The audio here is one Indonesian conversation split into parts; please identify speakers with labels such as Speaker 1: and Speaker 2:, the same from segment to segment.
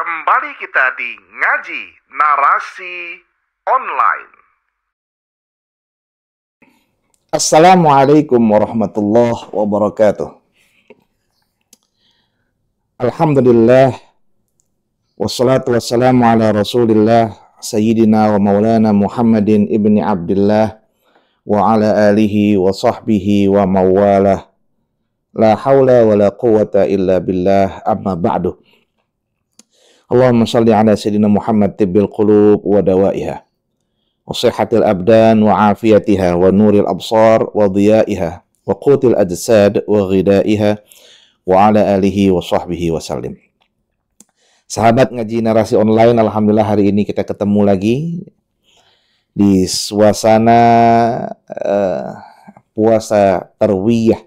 Speaker 1: Kembali kita di Ngaji Narasi Online.
Speaker 2: Assalamualaikum warahmatullahi wabarakatuh. Alhamdulillah, wassalatu wassalamu ala rasulillah, sayyidina wa maulana Muhammadin ibni Abdillah, wa ala alihi wa sahbihi wa mawalah. La hawla wa la quwata illa billah, amma ba'du. Allahumma salli ala sayyidina Muhammad tibbil qulub wa dawaiha, wa sihhatil abdan wa afiyatiha, wa nuril absar wa dhiyaiha, wa qutil ajsad wa ghidaiha, wa ala alihi wa sahbihi wa sallim. Sahabat Ngaji Narasi Online, alhamdulillah hari ini kita ketemu lagi di suasana puasa tarwiyah,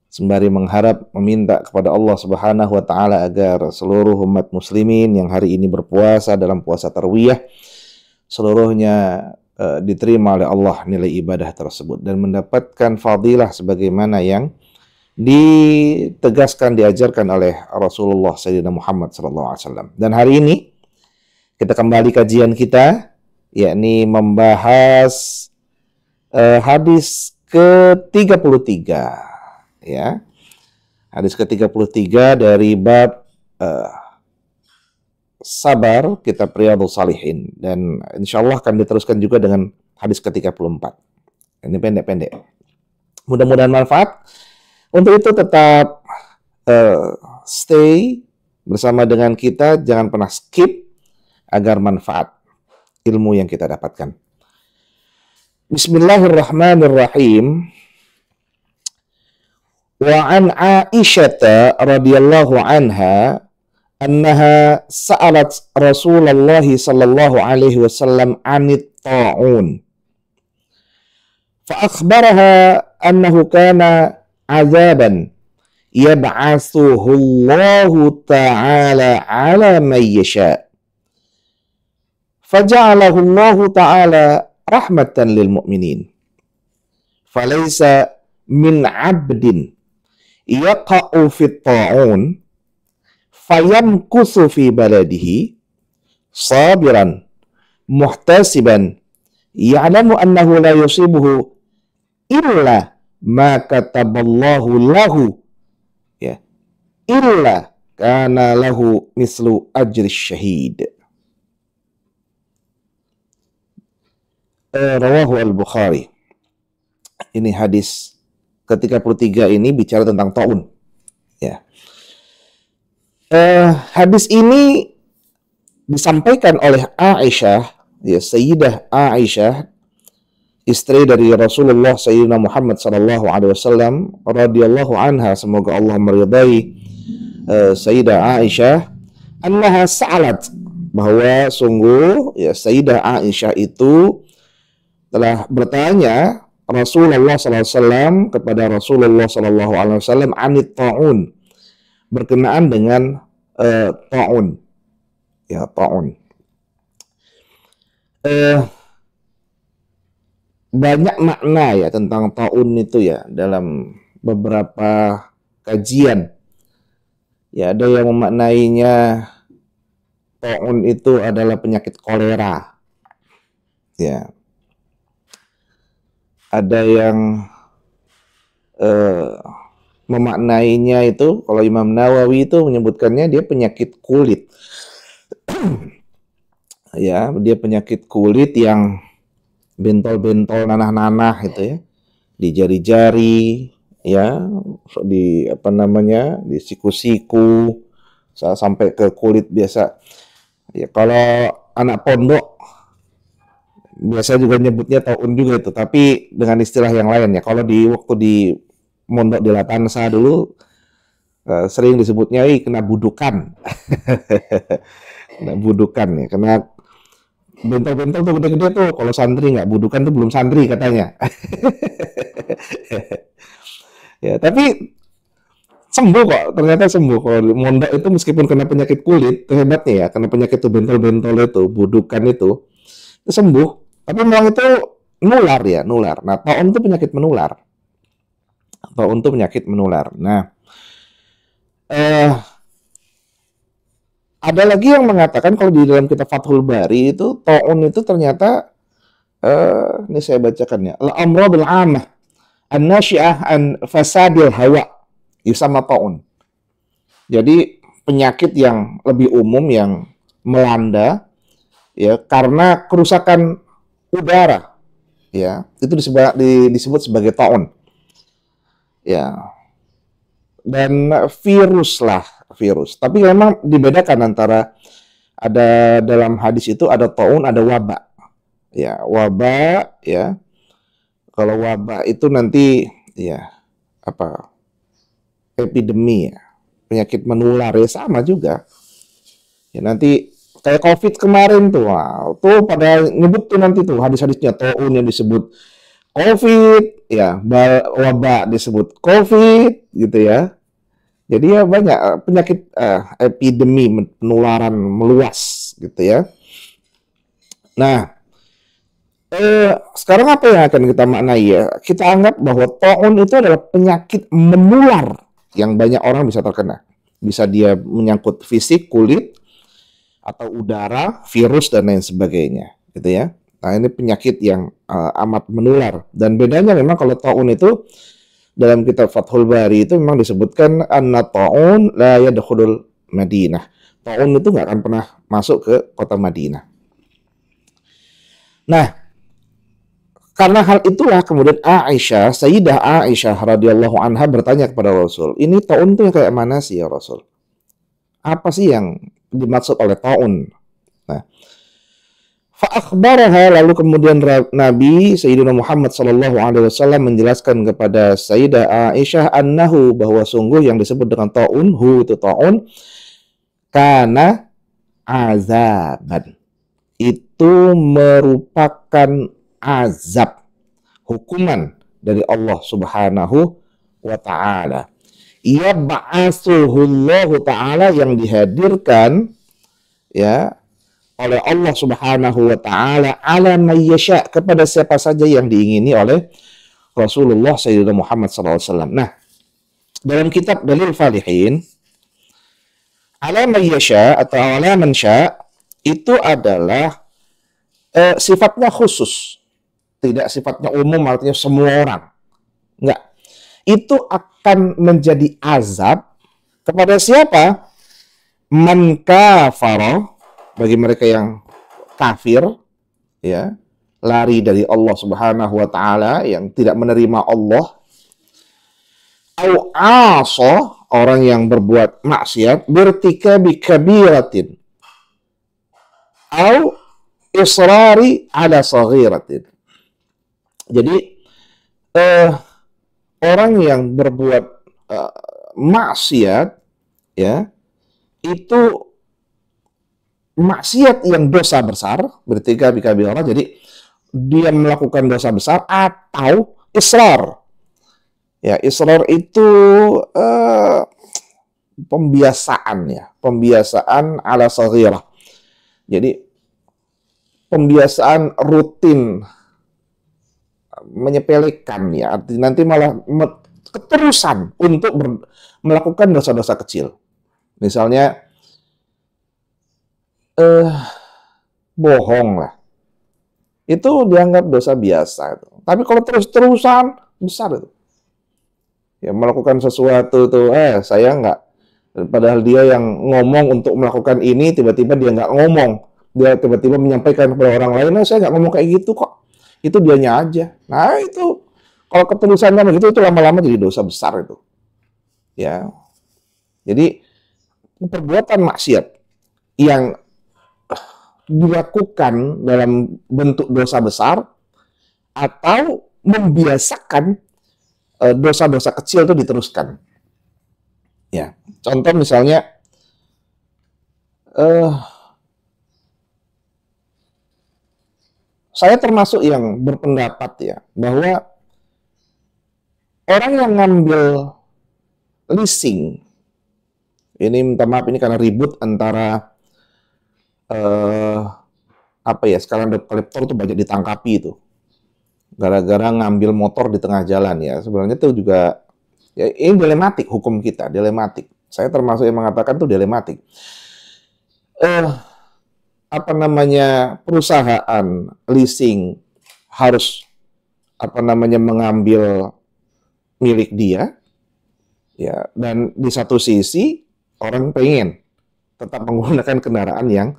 Speaker 2: sembari mengharap meminta kepada Allah Subhanahu wa taala agar seluruh umat muslimin yang hari ini berpuasa dalam puasa tarwiyah seluruhnya diterima oleh Allah nilai ibadah tersebut dan mendapatkan fadilah sebagaimana yang ditegaskan, diajarkan oleh Rasulullah Sayyidina Muhammad SAW. Dan hari ini kita kembali kajian kita, yakni membahas hadis ke-33, ya. Hadis ke-33 dari bab sabar, kitab Riyadhus Shalihin, dan insyaallah akan diteruskan juga dengan hadis ke-34. Ini pendek-pendek. Mudah-mudahan manfaat. Untuk itu tetap stay bersama dengan kita, jangan pernah skip agar manfaat ilmu yang kita dapatkan. Bismillahirrahmanirrahim. Wa an Aisyah radhiyallahu anha annaha sa'alat Rasulullah sallallahu alaihi wasallam 'anit ta'un. Fa akhbaraha annahu kana 'adzaban yab'atsuhu Allah ta'ala 'ala man yasha'. Faja'alahu Allah ta'ala rahmatan lil mu'minin. Falaysa min 'abdin yaqa'u fit ta'un fayamkusu fi baladihi sabiran muhtasiban ya'lamu annahu la yusibuhu illa ma kataballahu lahu, ya, illa kana lahu mislu ajri syahid. Rawahu al-Bukhari. Ini hadis ke-33 ini bicara tentang taun, ya. Hadis ini disampaikan oleh Aisyah, ya, Sayyidah Aisyah, istri dari Rasulullah Sayyidina Muhammad sallallahu alaihi wasallam radhiyallahu anha, semoga Allah meridai Sayyidah Aisyah, annaha sa'alat, bahwa sungguh, ya, Sayyidah Aisyah itu telah bertanya Rasulullah sallallahu alaihi wasallam kepada Rasulullah sallallahu alaihi wasallam anit ta'un, berkenaan dengan ta'un, ya, ta'un. Banyak makna, ya, tentang ta'un itu, ya, dalam beberapa kajian. Ya, ada yang memaknainya ta'un itu adalah penyakit kolera, ya. Ada yang memaknainya itu, kalau Imam Nawawi itu menyebutkannya dia penyakit kulit. Ya, dia penyakit kulit yang bentol-bentol, nanah-nanah itu, ya, di jari-jari, ya, di di siku-siku sampai ke kulit biasa. Ya, kalau anak pondok biasa juga nyebutnya taun juga itu, tapi dengan istilah yang lain, ya. Kalau waktu di mondok di Latansa dulu sering disebutnya kena budukan. Kena budukan, ya, kena bentol-bentol tuh gede-gede tuh. Kalau santri nggak budukan tuh belum santri katanya. Ya, tapi sembuh kok, ternyata sembuh. Kalau mondok itu meskipun kena penyakit kulit, itu hebatnya, ya, kena penyakit itu bentol-bentol itu, budukan itu sembuh. Tapi memang itu nular, ya, nular. Nah, taun itu penyakit menular. Taun itu penyakit menular. Nah, Ada lagi yang mengatakan kalau di dalam kitab Fathul Bari itu taun itu ternyata ini saya bacakan ya. Al-amradul amah an-nasyi'ah an fasadil hawa yusamma taun. Jadi penyakit yang lebih umum yang melanda ya karena kerusakan udara ya itu disebut sebagai taun ya, dan virus. Tapi memang dibedakan antara ada dalam hadis itu ada taun, ada wabak. Ya, wabak ya. Kalau wabak itu nanti ya apa? Epidemi ya. Penyakit menular ya sama juga. Ya nanti kayak Covid kemarin tuh. Wah, tuh pada nyebut tuh nanti tuh hadis-hadisnya taun yang disebut Covid ya, wabak disebut Covid gitu ya. Jadi ya banyak penyakit epidemi penularan meluas gitu ya. Nah, sekarang apa yang akan kita maknai ya? Kita anggap bahwa taun itu adalah penyakit menular yang banyak orang bisa terkena. Bisa dia menyangkut fisik, kulit, atau udara, virus dan lain sebagainya, gitu ya. Nah, ini penyakit yang amat menular. Dan bedanya memang kalau taun itu dalam kitab Fathul Bari itu memang disebutkan anna ta'un la yadkhulul Madinah. Ta'un itu nggak akan pernah masuk ke kota Madinah. Nah, karena hal itulah kemudian Sayyidah Aisyah radhiyallahu anha bertanya kepada Rasul, ini ta'un itu yang kayak mana sih ya Rasul? Apa sih yang dimaksud oleh ta'un? Nah, fa'akhbaraha, lalu kemudian Nabi Sayyidina Muhammad sallallahu alaihi wasallam menjelaskan kepada Sayyidah Aisyah annahu, bahwa sungguh yang disebut dengan taun, itu taun, karena azaban, itu merupakan azab, hukuman dari Allah Subhanahu wa taala. Ia ba'asuhullahu taala, yang dihadirkan ya oleh Allah Subhanahu wa taala ala mayyasha, kepada siapa saja yang diingini oleh Rasulullah Sayyidina Muhammad SAW. Nah, dalam kitab Dalil Falihin, ala mayyasha atau ala mansya itu adalah sifatnya khusus, tidak sifatnya umum, artinya semua orang. Enggak. Itu akan menjadi azab kepada siapa? Man kafara, bagi mereka yang kafir, ya, lari dari Allah Subhanahu wa taala, yang tidak menerima Allah. Au asa, orang yang berbuat maksiat, birtikabi kabiratin. Au israri ala saghiratin. Jadi orang yang berbuat maksiat ya, itu maksiat yang dosa besar, bertiga bikabirah, jadi dia melakukan dosa besar, atau israr. Ya, israr itu pembiasaan ya, pembiasaan ala saghirah. Jadi pembiasaan rutin menyepelekan ya, artinya nanti malah keterusan untuk melakukan dosa-dosa kecil. Misalnya bohong lah, itu dianggap dosa biasa itu. Tapi kalau terus-terusan besar itu. Ya, melakukan sesuatu tuh, saya nggak, padahal dia yang ngomong untuk melakukan ini, tiba-tiba dia nggak ngomong, dia tiba-tiba menyampaikan kepada orang lain, saya nggak ngomong kayak gitu kok, itu dianya aja. Nah itu kalau keterusannya begitu, itu lama-lama jadi dosa besar itu. Ya, jadi perbuatan maksiat yang dilakukan dalam bentuk dosa besar, atau membiasakan dosa-dosa kecil itu diteruskan. Ya, contoh misalnya saya termasuk yang berpendapat ya bahwa orang yang ngambil leasing, ini minta maaf, ini karena ribut antara apa ya, sekarang debt collector tuh banyak ditangkapi itu gara-gara ngambil motor di tengah jalan ya. Sebenarnya itu juga ya, ini dilematik, hukum kita dilematik. Saya termasuk yang mengatakan itu dilematik. eh, apa namanya, perusahaan leasing harus apa namanya mengambil milik dia, ya, dan di satu sisi orang pengen tetap menggunakan kendaraan yang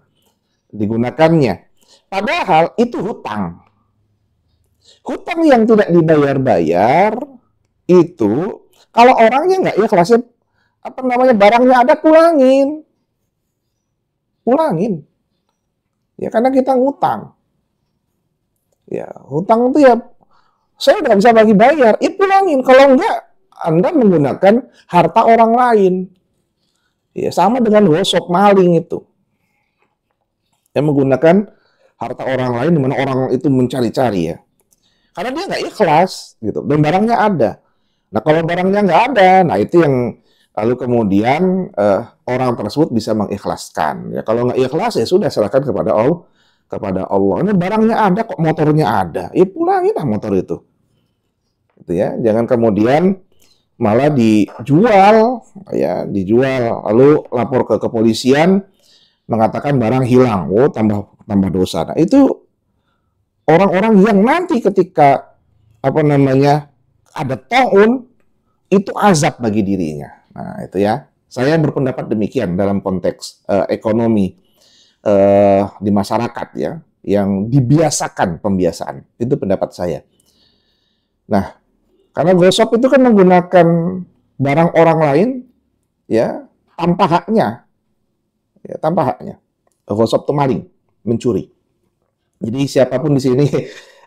Speaker 2: digunakannya. Padahal itu hutang. Hutang yang tidak dibayar-bayar itu kalau orangnya nggak ikhlas, apa namanya, barangnya ada, pulangin, pulangin. Ya karena kita ngutang. Ya, hutang itu ya saya nggak bisa bagi bayar, ya pulangin. Kalau enggak, Anda menggunakan harta orang lain. Ya, sama dengan gosok maling itu. Yang menggunakan harta orang lain di mana orang itu mencari-cari ya. Karena dia nggak ikhlas gitu. Dan barangnya ada. Nah kalau barangnya nggak ada, nah itu yang lalu kemudian orang tersebut bisa mengikhlaskan. Ya kalau nggak ikhlas ya sudah, serahkan kepada Allah. Kepada Allah. Ini barangnya ada kok, motornya ada. Ya pulangin lah motor itu. Gitu ya. Jangan kemudian malah dijual, ya dijual, lalu lapor ke kepolisian mengatakan barang hilang. Oh tambah dosa. Nah itu orang-orang yang nanti ketika apa namanya ada taun itu azab bagi dirinya. Nah itu ya, saya berpendapat demikian dalam konteks ekonomi di masyarakat ya, yang dibiasakan pembiasaan. Itu pendapat saya. Nah, karena gosok itu kan menggunakan barang orang lain ya tanpa haknya. Ya, tanpa haknya. Gosok itu maling, mencuri. Jadi siapapun di sini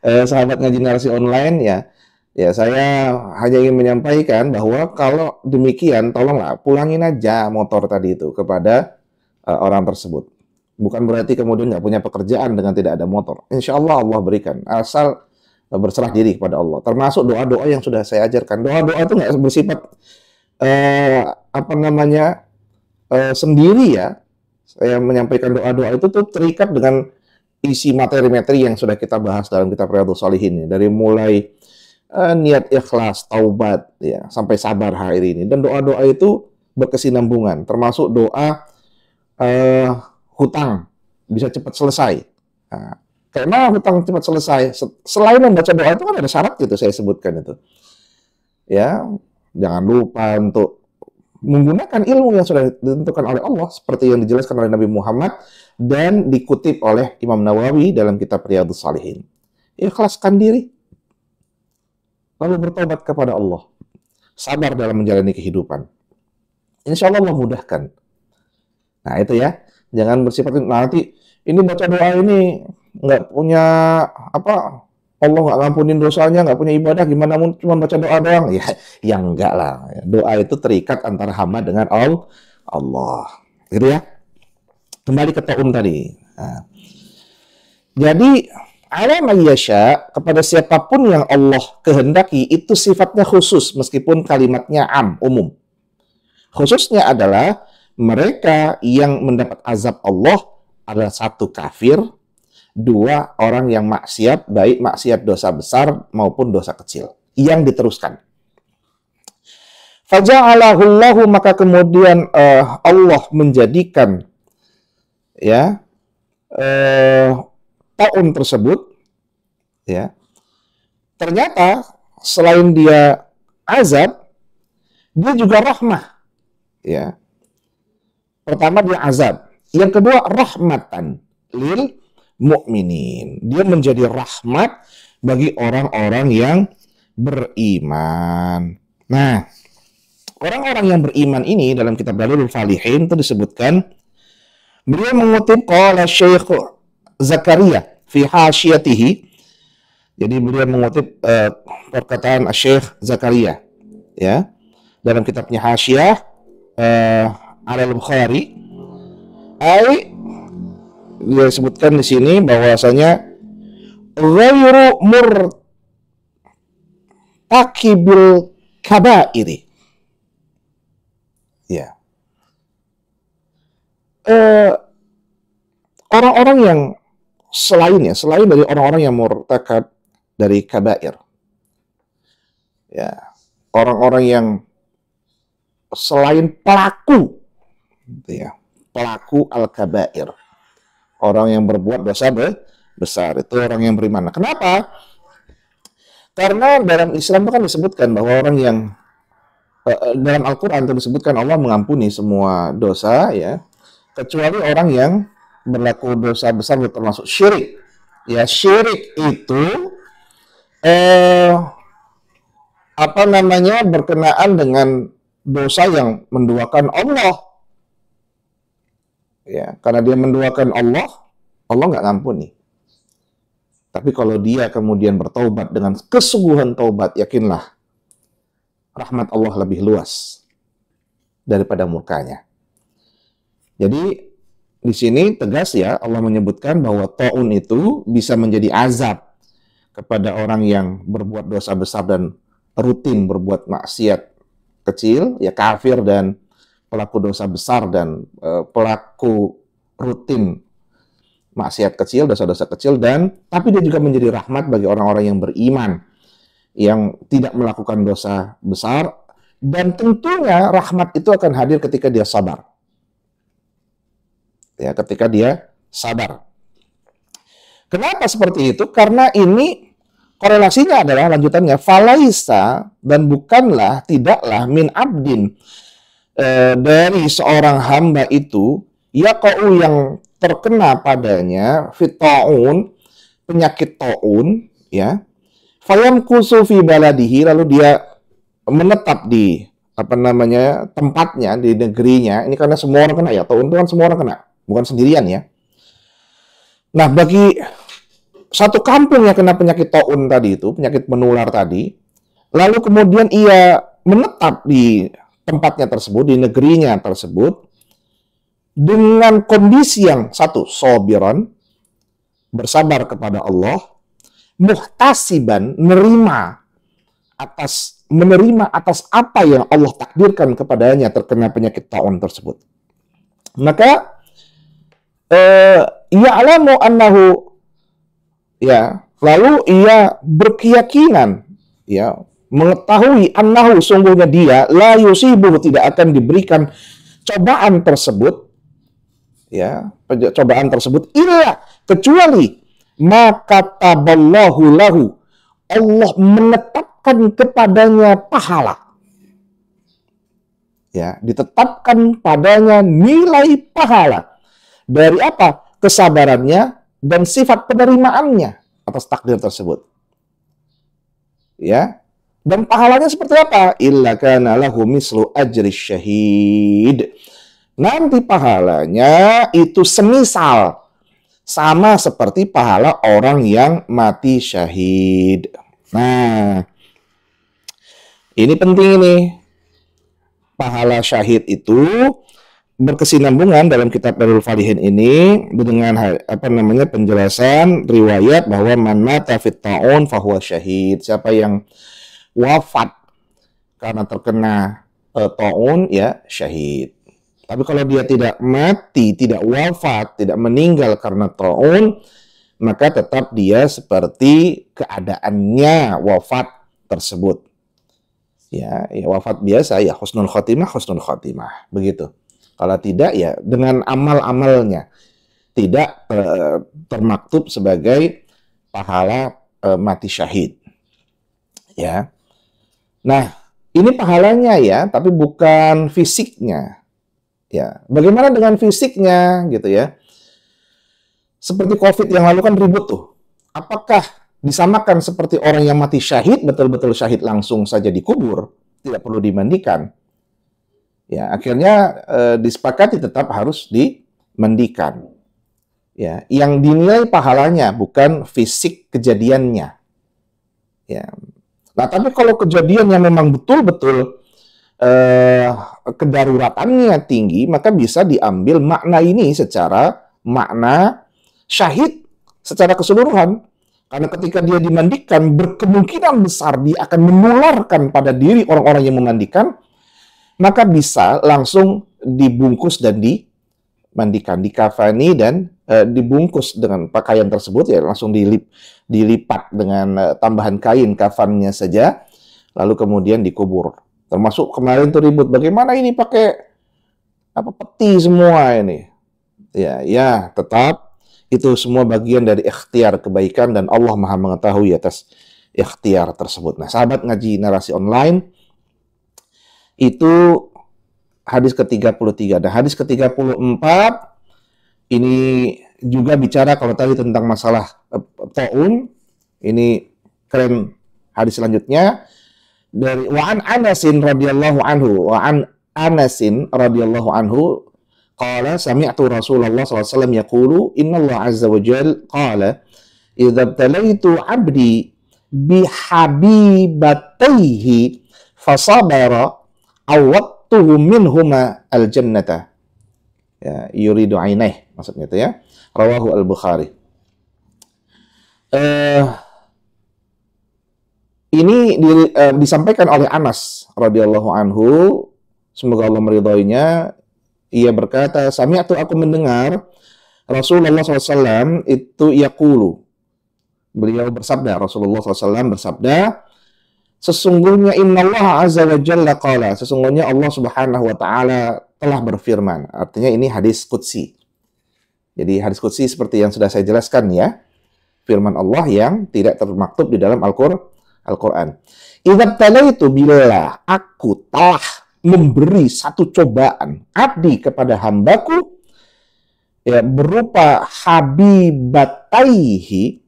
Speaker 2: sahabat ngaji narasi online ya, ya saya hanya ingin menyampaikan bahwa kalau demikian tolonglah pulangin aja motor tadi itu kepada orang tersebut. Bukan berarti kemudian nggak punya pekerjaan dengan tidak ada motor. Insya Allah Allah berikan, asal berserah diri kepada Allah. Termasuk doa-doa yang sudah saya ajarkan. Doa-doa itu nggak bersifat apa namanya sendiri ya. Saya menyampaikan doa-doa itu tuh terikat dengan isi materi-materi yang sudah kita bahas dalam kitab Riyadhus Shalihin. Dari mulai niat ikhlas, taubat, ya sampai sabar hari ini. Dan doa-doa itu berkesinambungan. Termasuk doa hutang bisa cepat selesai. Nah, karena hutang cepat selesai, selain membaca doa itu kan ada syarat gitu saya sebutkan itu. Ya, jangan lupa untuk menggunakan ilmu yang sudah ditentukan oleh Allah seperti yang dijelaskan oleh Nabi Muhammad dan dikutip oleh Imam Nawawi dalam kitab Riyadhus Shalihin. Ikhlaskan diri, lalu bertobat kepada Allah. Sabar dalam menjalani kehidupan. Insya Allah Allah mudahkan. Nah itu ya, jangan bersifat nanti ini baca doa ini nggak punya apa, Allah nggak ngampunin dosanya, nggak punya ibadah, gimana cuma baca doa doang? Ya, yang enggak lah. Doa itu terikat antara hamba dengan Allah. Gitu ya. Kembali ke taun tadi. Nah, jadi ala mayyasha, kepada siapapun yang Allah kehendaki, itu sifatnya khusus meskipun kalimatnya umum. Khususnya adalah mereka yang mendapat azab Allah adalah satu kafir, dua orang yang maksiat, baik maksiat dosa besar maupun dosa kecil. Yang diteruskan. Faja'alahullahu, maka kemudian Allah menjadikan ya taun tersebut ya. Ternyata selain dia azab, dia juga rahmah. Ya. Pertama dia azab, yang kedua rahmatan lil mukminin. Dia menjadi rahmat bagi orang-orang yang beriman. Nah, orang-orang yang beriman ini dalam kitab Dalilul Falihin itu disebutkan, beliau mengutip qala Syekh Zakaria fi hasyatihi. Jadi beliau mengutip perkataan Syekh Zakaria ya dalam kitabnya Hasyiah Al-Bukhari. Dia sebutkan di sini bahwasanya ghairu murtakibil kabairi. Ya. Orang-orang yang selain dari orang-orang yang murtakab dari kabair. Ya. Orang-orang yang selain pelaku, gitu ya, pelaku al-kabair. Orang yang berbuat dosa besar, itu orang yang beriman. Nah, kenapa? Karena dalam Islam itu kan disebutkan bahwa orang yang dalam Al-Quran itu disebutkan Allah mengampuni semua dosa, ya, kecuali orang yang berlaku dosa besar termasuk syirik. Ya, syirik itu berkenaan dengan dosa yang menduakan Allah. Ya, karena dia menduakan Allah, Allah nggak ngampuni. Tapi kalau dia kemudian bertaubat dengan kesungguhan taubat, yakinlah rahmat Allah lebih luas daripada murkanya. Jadi di sini tegas ya, Allah menyebutkan bahwa ta'un itu bisa menjadi azab kepada orang yang berbuat dosa besar dan rutin berbuat maksiat kecil, ya kafir dan pelaku dosa besar dan pelaku rutin maksiat kecil, dosa-dosa kecil, dan tapi dia juga menjadi rahmat bagi orang-orang yang beriman yang tidak melakukan dosa besar, dan tentunya rahmat itu akan hadir ketika dia sabar. Ya, ketika dia sabar. Kenapa seperti itu? Karena ini korelasinya adalah lanjutannya falaisa, dan bukanlah, tidaklah min abdin, dari seorang hamba itu yaqa'u yang terkena padanya fita'un, penyakit ta'un, ya, fayamkusu fi baladihi, lalu dia menetap di tempatnya, di negerinya. Ini karena semua orang kena, ya, ta'un itu kan semua orang kena, bukan sendirian, ya. Nah, bagi satu kampung yang kena penyakit ta'un tadi itu, penyakit menular tadi, lalu kemudian ia menetap di tempatnya tersebut, di negerinya tersebut, dengan kondisi yang satu, sobiran, bersabar kepada Allah, muhtasiban, menerima atas apa yang Allah takdirkan kepadanya terkena penyakit ta'un tersebut. Maka ya'lamu annahu, ya, lalu ia berkeyakinan, ya, mengetahui annahu, sungguhnya dia la yusibuhu, tidak akan diberikan cobaan tersebut, ya, cobaan tersebut illa, kecuali maka taballahu lahu, Allah menetapkan kepadanya pahala, ya, ditetapkan padanya nilai pahala dari apa? Kesabarannya dan sifat penerimaannya atas takdir tersebut, ya. Dan pahalanya seperti apa? Illa kana lahu mislu ajri syahid. Nanti pahalanya itu semisal, sama seperti pahala orang yang mati syahid. Nah, ini penting ini. Pahala syahid itu berkesinambungan dalam kitab Darul Falihin ini dengan penjelasan riwayat bahwa man mata fit ta'un fahuwa syahid. Siapa yang wafat karena terkena ta'un, ya, syahid. Tapi kalau dia tidak mati, tidak wafat, tidak meninggal karena ta'un, maka tetap dia seperti keadaannya wafat tersebut. Ya, wafat biasa, ya, husnul khotimah, begitu. Kalau tidak, ya, dengan amal-amalnya tidak termaktub sebagai pahala mati syahid. Ya. Nah, ini pahalanya, ya, tapi bukan fisiknya. Ya, bagaimana dengan fisiknya, gitu ya? Seperti COVID yang lalu kan ribut tuh. Apakah disamakan seperti orang yang mati syahid, betul-betul syahid langsung saja dikubur, tidak perlu dimandikan? Ya, akhirnya disepakati tetap harus dimandikan. Ya, yang dinilai pahalanya bukan fisik kejadiannya. Ya. Nah, tapi kalau kejadian yang memang betul-betul kedaruratannya tinggi, maka bisa diambil makna ini secara makna syahid secara keseluruhan. Karena ketika dia dimandikan, berkemungkinan besar dia akan menularkan pada diri orang-orang yang memandikan, maka bisa langsung dibungkus dan dimandikan, dikafani dan dibungkus dengan pakaian tersebut, ya, langsung dilipat dengan tambahan kain kafannya saja, lalu kemudian dikubur. Termasuk kemarin tuh ribut, bagaimana ini pakai peti semua ini. Ya, tetap itu semua bagian dari ikhtiar kebaikan dan Allah Maha mengetahui atas ikhtiar tersebut. Nah, sahabat ngaji narasi online, itu hadis ke-33. Dan hadis ke-34 ini juga bicara kalau tadi tentang masalah taun. Ini keren hadis selanjutnya dari wa an Anasin radhiyallahu anhu qala sami'tu Rasulullah sallallahu alaihi wasallam yaqulu innallaha azza wa jalla qala idza btalaitu 'abdi bihabibataihi fasabara awwattuhu minhuma al-jannata. Ya, yuridu ainaih maksudnya itu ya. Rawahu al-Bukhari. Ini disampaikan oleh Anas radhiyallahu anhu, semoga Allah meridhoinya. Ia berkata, sami'tu, aku mendengar Rasulullah SAW itu yaqulu. Beliau bersabda, Rasulullah SAW bersabda, sesungguhnya innallaha azza wa jalla qala, sesungguhnya Allah Subhanahu wa taala telah berfirman. Artinya ini hadis qudsi. Jadi hadis qudsi seperti yang sudah saya jelaskan ya. Firman Allah yang tidak termaktub di dalam Al-Quran. Idza btalaitu, bila aku telah memberi satu cobaan abdi kepada hambaku, ya, berupa habibataihi,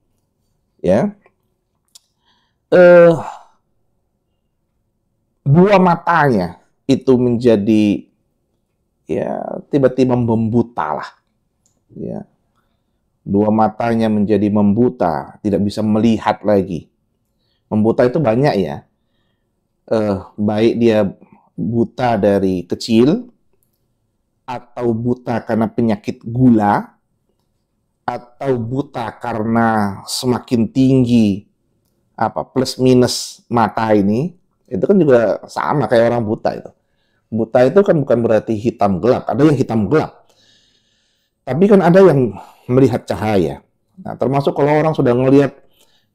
Speaker 2: ya, dua matanya itu menjadi, ya, tiba-tiba membuta lah, ya, dua matanya menjadi membuta, tidak bisa melihat lagi. Membuta itu banyak ya, baik dia buta dari kecil, atau buta karena penyakit gula, atau buta karena semakin tinggi plus minus mata ini, itu kan juga sama kayak orang buta itu. Buta itu kan bukan berarti hitam gelap, ada yang hitam gelap, tapi kan ada yang melihat cahaya. Nah, termasuk kalau orang sudah ngelihat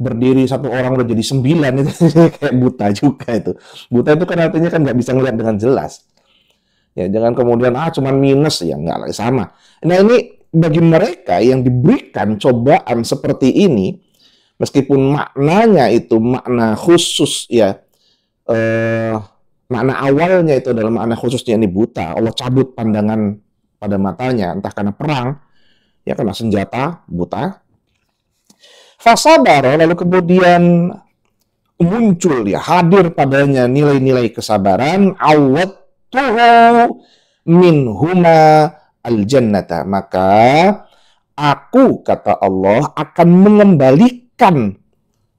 Speaker 2: berdiri satu orang udah jadi 9 itu kayak buta juga itu. Buta itu kan artinya kan nggak bisa ngelihat dengan jelas. Ya, jangan kemudian cuman minus, ya nggak lagi sama. Nah, ini bagi mereka yang diberikan cobaan seperti ini, meskipun maknanya itu makna khusus ya, makna awalnya itu adalah makna khususnya ini buta. Allah cabut pandangan pada matanya, entah karena perang, ya karena senjata, buta. Fasabara, lalu kemudian muncul ya, hadir padanya nilai-nilai kesabaran, awwattuhu minhuma al-jannata, maka aku, kata Allah, akan mengembalikan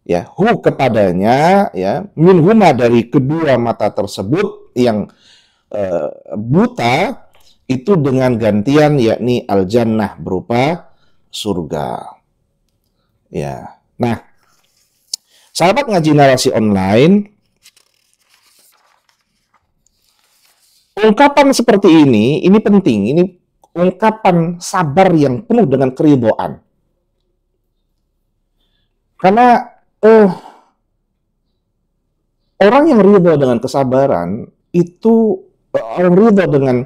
Speaker 2: ya kepadanya ya minhuma, dari kedua mata tersebut yang buta itu, dengan gantian yakni al-jannah, berupa surga. Ya. Nah, sahabat ngaji narasi online, ungkapan seperti ini penting. Ini ungkapan sabar yang penuh dengan keridhaan. Karena orang yang ridho dengan kesabaran itu, orang ridho dengan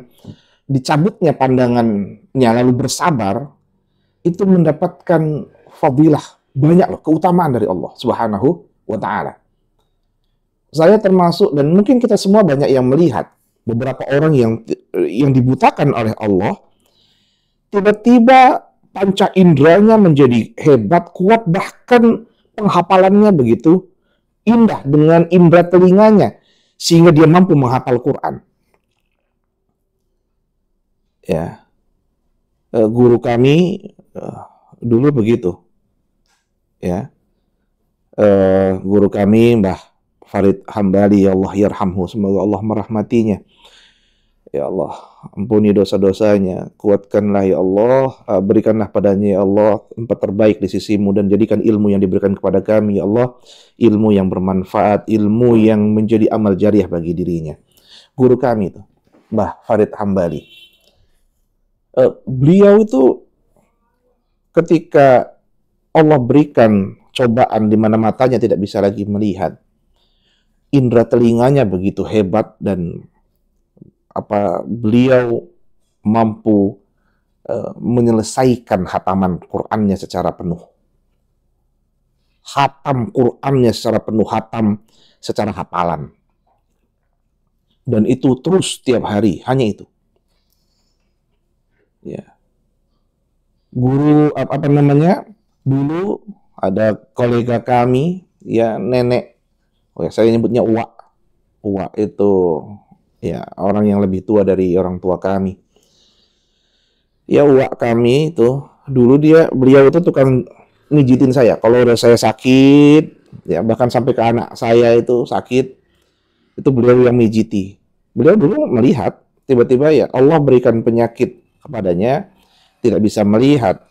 Speaker 2: dicabutnya pandangannya lalu bersabar, itu mendapatkan fadilah banyak loh, keutamaan dari Allah Subhanahu wa ta'ala. Saya termasuk, dan mungkin kita semua banyak yang melihat beberapa orang yang dibutakan oleh Allah, tiba-tiba panca inderanya menjadi hebat, kuat, bahkan penghafalannya begitu indah dengan indera telinganya, sehingga dia mampu menghafal Quran. Ya, guru kami dulu begitu. Ya, guru kami Mbah Farid Hambali, ya Allah yarhamhu, semoga Allah merahmatinya. Ya Allah, ampuni dosa-dosanya, kuatkanlah ya Allah, berikanlah padanya ya Allah tempat terbaik di sisimu, dan jadikan ilmu yang diberikan kepada kami ya Allah ilmu yang bermanfaat, ilmu yang menjadi amal jariah bagi dirinya. Guru kami itu Mbah Farid Hambali, beliau itu ketika Allah berikan cobaan di mana matanya tidak bisa lagi melihat, indera telinganya begitu hebat, dan beliau mampu menyelesaikan hataman Qur'annya secara penuh. Hatam Qur'annya secara penuh, hatam secara hafalan. Dan itu terus tiap hari, hanya itu. Ya. Guru apa namanya? Dulu ada kolega kami, ya nenek, saya nyebutnya Uwa. Uwa itu ya orang yang lebih tua dari orang tua kami. Ya Uwa kami itu dulu beliau itu tukang mijitin saya. Kalau udah saya sakit, ya bahkan sampai ke anak saya itu sakit, itu beliau yang mijiti. Beliau dulu melihat, tiba-tiba ya Allah berikan penyakit kepadanya, tidak bisa melihat.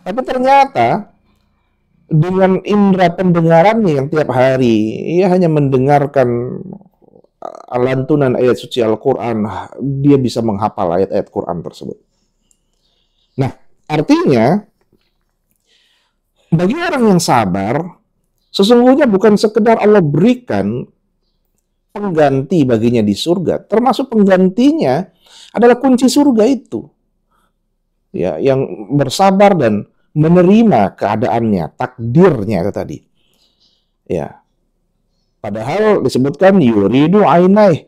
Speaker 2: Tapi ternyata dengan indera pendengarannya yang tiap hari, ia hanya mendengarkan lantunan ayat suci Al-Quran, dia bisa menghafal ayat-ayat Quran tersebut. Nah, artinya bagi orang yang sabar, sesungguhnya bukan sekedar Allah berikan pengganti baginya di surga, termasuk penggantinya adalah kunci surga itu. Ya, yang bersabar dan menerima keadaannya, takdirnya itu tadi. Ya. Padahal disebutkan yuridu ainai.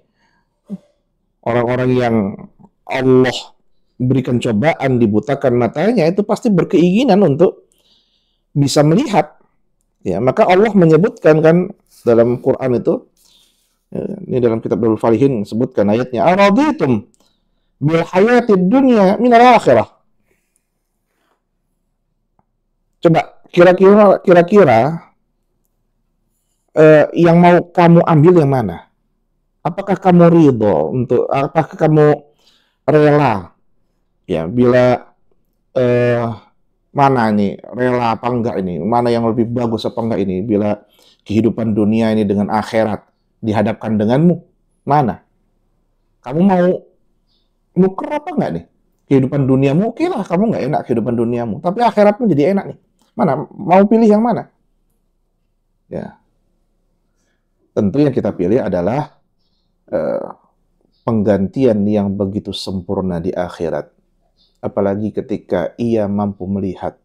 Speaker 2: Orang-orang yang Allah berikan cobaan, dibutakan matanya, itu pasti berkeinginan untuk bisa melihat. Ya, maka Allah menyebutkan kan dalam Quran itu, ini dalam kitab Darul Falihin sebutkan ayatnya, araditum bil hayatid dunya minal akhirah. Coba kira-kira yang mau kamu ambil yang mana? Apakah kamu ridho apakah kamu rela ya bila mana ini rela apa enggak ini, mana yang lebih bagus apa enggak ini, bila kehidupan dunia ini dengan akhirat dihadapkan denganmu, mana? Kamu mau nuker apa enggak nih? Kehidupan duniamu, oke lah, kamu enggak enak kehidupan duniamu, tapi akhiratmu jadi enak nih. Mana? Mau pilih yang mana? Ya. Tentu yang kita pilih adalah penggantian yang begitu sempurna di akhirat. Apalagi ketika ia mampu melihat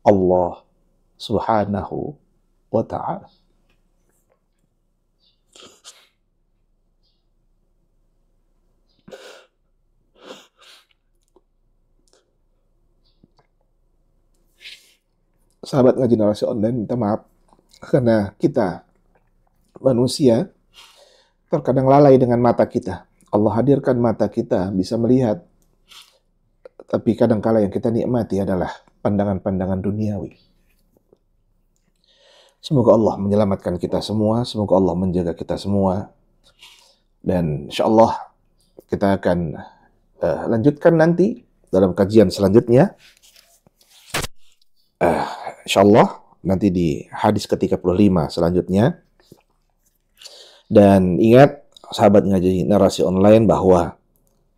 Speaker 2: Allah Subhanahu wa ta'ala. Sahabat ngaji narasi online, minta maaf karena kita manusia terkadang lalai dengan mata kita. Allah hadirkan mata kita bisa melihat, tapi kadangkala yang kita nikmati adalah pandangan-pandangan duniawi. Semoga Allah menyelamatkan kita semua, semoga Allah menjaga kita semua, dan insyaallah kita akan lanjutkan nanti dalam kajian selanjutnya. Insyaallah nanti di hadis ke-35 selanjutnya. Dan ingat sahabat ngaji narasi online bahwa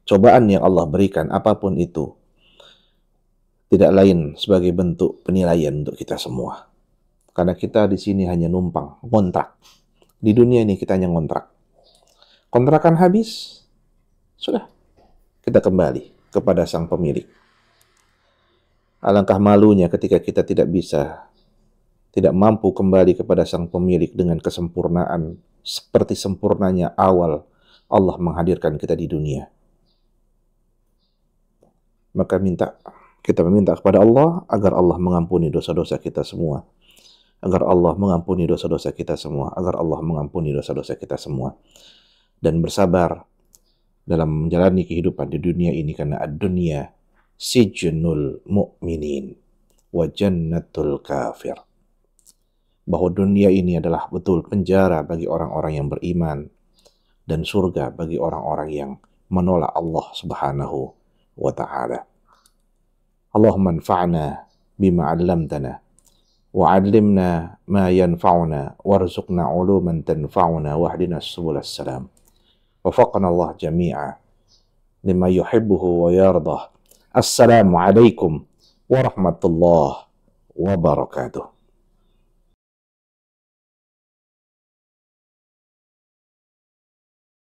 Speaker 2: cobaan yang Allah berikan apapun itu tidak lain sebagai bentuk penilaian untuk kita semua. Karena kita di sini hanya numpang, ngontrak. Di dunia ini kita hanya ngontrak. Kontrakan habis, sudah. Kita kembali kepada sang pemilik. Alangkah malunya ketika kita tidak mampu kembali kepada sang pemilik dengan kesempurnaan seperti sempurnanya awal Allah menghadirkan kita di dunia. Maka kita meminta kepada Allah agar Allah mengampuni dosa-dosa kita semua. Agar Allah mengampuni dosa-dosa kita semua. Agar Allah mengampuni dosa-dosa kita semua. Dan bersabar dalam menjalani kehidupan di dunia ini, karena ad-dunya sijnul mu'minin wa jannatul kafir. Bahwa dunia ini adalah betul penjara bagi orang-orang yang beriman dan surga bagi orang-orang yang menolak Allah Subhanahu wa ta'ala. Allahumma anfa'na bima 'allamtana wa 'allimna ma yanfa'una warzuqna 'uluman tanfa'una wahdina subulas salam. Wafaqna Allah jami'a lima yuhibbuhu wa yardah. Assalamualaikum warahmatullahi wabarakatuh.